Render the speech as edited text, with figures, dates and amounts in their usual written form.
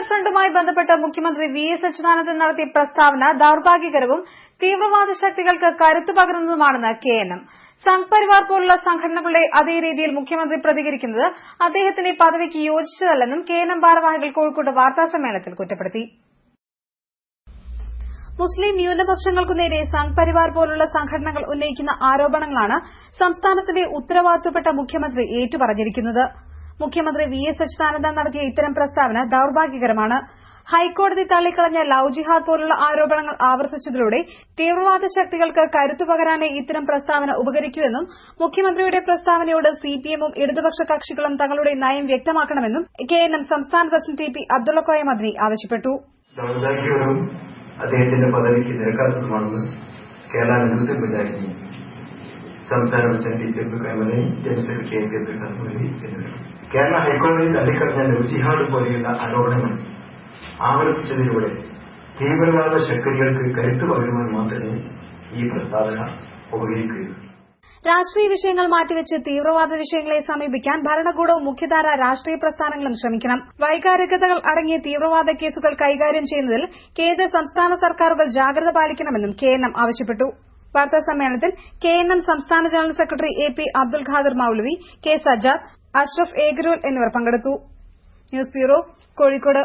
ഫ്രണ്ടുമായി ബന്ധപ്പെട്ട് മുഖ്യമന്ത്രി വി.എസ്. അച്യുതാനന്ദൻ നടത്തിയ പ്രസ്താവന ദൌർഭാഗ്യകരവും തീവ്രവാദ ശക്തികൾക്ക് കരുത്തു പകരുന്നതുമാണെന്ന് കെ.എൻ.എം. സംഘ് പരിവാർ പോലുള്ള സംഘടനകളുടെ അതേ രീതിയിൽ മുഖ്യമന്ത്രി പ്രതികരിക്കുന്നത് അദ്ദേഹത്തിന്റെ പദവിക്ക് യോജിച്ചതല്ലെന്നും കെ.എൻ.എം. ഭാരവാഹികൾ കോഴിക്കോട് വാർത്താസമ്മേളനത്തിൽ കുറ്റപ്പെടുത്തി. മുസ്ലിം ന്യൂനപക്ഷങ്ങൾക്കുനേരെ സംഘ് പരിവാർ പോലുള്ള സംഘടനകൾ ഉന്നയിക്കുന്ന ആരോപണങ്ങളാണ് സംസ്ഥാനത്തിന്റെ ഉത്തരവാദിത്തപ്പെട്ട മുഖ്യമന്ത്രി ഏറ്റുപറഞ്ഞിരിക്കുന്നത്. മുഖ്യമന്ത്രി വി.എസ്. അച്യുതാനന്ദൻ നടത്തിയ ഇത്തരം പ്രസ്താവന ദൌർഭാഗ്യകരമാണ്. ഹൈക്കോടതി തള്ളിക്കളഞ്ഞ ലവ് ജിഹാദ് പോലുള്ള ആരോപണങ്ങൾ ആവർത്തിച്ചതിലൂടെ തീവ്രവാദ ശക്തികൾക്ക് കരുത്തു പകരാനേ ഇത്തരം പ്രസ്താവന ഉപകരിക്കൂവെന്നും മുഖ്യമന്ത്രിയുടെ പ്രസ്താവനയോട് സിപിഎമ്മും ഇടതുപക്ഷ കക്ഷികളും തങ്ങളുടെ നയം വ്യക്തമാക്കണമെന്നും കെ.എൻ.എം. സംസ്ഥാന പ്രസിഡന്റ് ടി.പി. അബ്ദുള്ളക്കോയ മദനി ആവശ്യപ്പെട്ടു. അദ്ദേഹത്തിന്റെ പദവിക്ക് നിരക്കാത്തതുമാണെന്ന് കേരള നേതൃത്വം വിചാരിക്കുന്നു. സംസ്ഥാന president TP. Abdullakoya Madani, general secretary A P. Abdul Khader എന്നിവർ കേരള ഹൈക്കോടതിയിൽ തള്ളിക്കളഞ്ഞ ലവ് ജിഹാദ് പോലെയുള്ള ആരോപണങ്ങൾ ആവർത്തിച്ചതിലൂടെ തീവ്രവാദ ശക്തികൾക്ക് കരുത്തു പകരുമെന്ന് മാത്രമേ ഈ പ്രസ്താവന ഉപകരിക്കുകയുള്ളൂ. രാഷ്ട്രീയ വിഷയങ്ങൾ മാറ്റിവെച്ച് തീവ്രവാദ വിഷയങ്ങളെ സമീപിക്കാൻ ഭരണകൂടവും മുഖ്യധാര രാഷ്ട്രീയ പ്രസ്ഥാനങ്ങളും ശ്രമിക്കണം. വൈകാരികതകൾ അടങ്ങിയ തീവ്രവാദ കേസുകൾ കൈകാര്യം ചെയ്യുന്നതിൽ കേന്ദ്ര സംസ്ഥാന സർക്കാരുകൾ ജാഗ്രത പാലിക്കണമെന്നും കെ.എൻ.എം. ആവശ്യപ്പെട്ടു. വാർത്താസമ്മേളനത്തിൽ കെ.എൻ.എം. സംസ്ഥാന general secretary A P. Abdul Khader Moulavi, K. Sajjad, Ashraf ഏഗരൂൽ എന്നിവർ പങ്കെടുത്തു. News bureau, Kozhikode.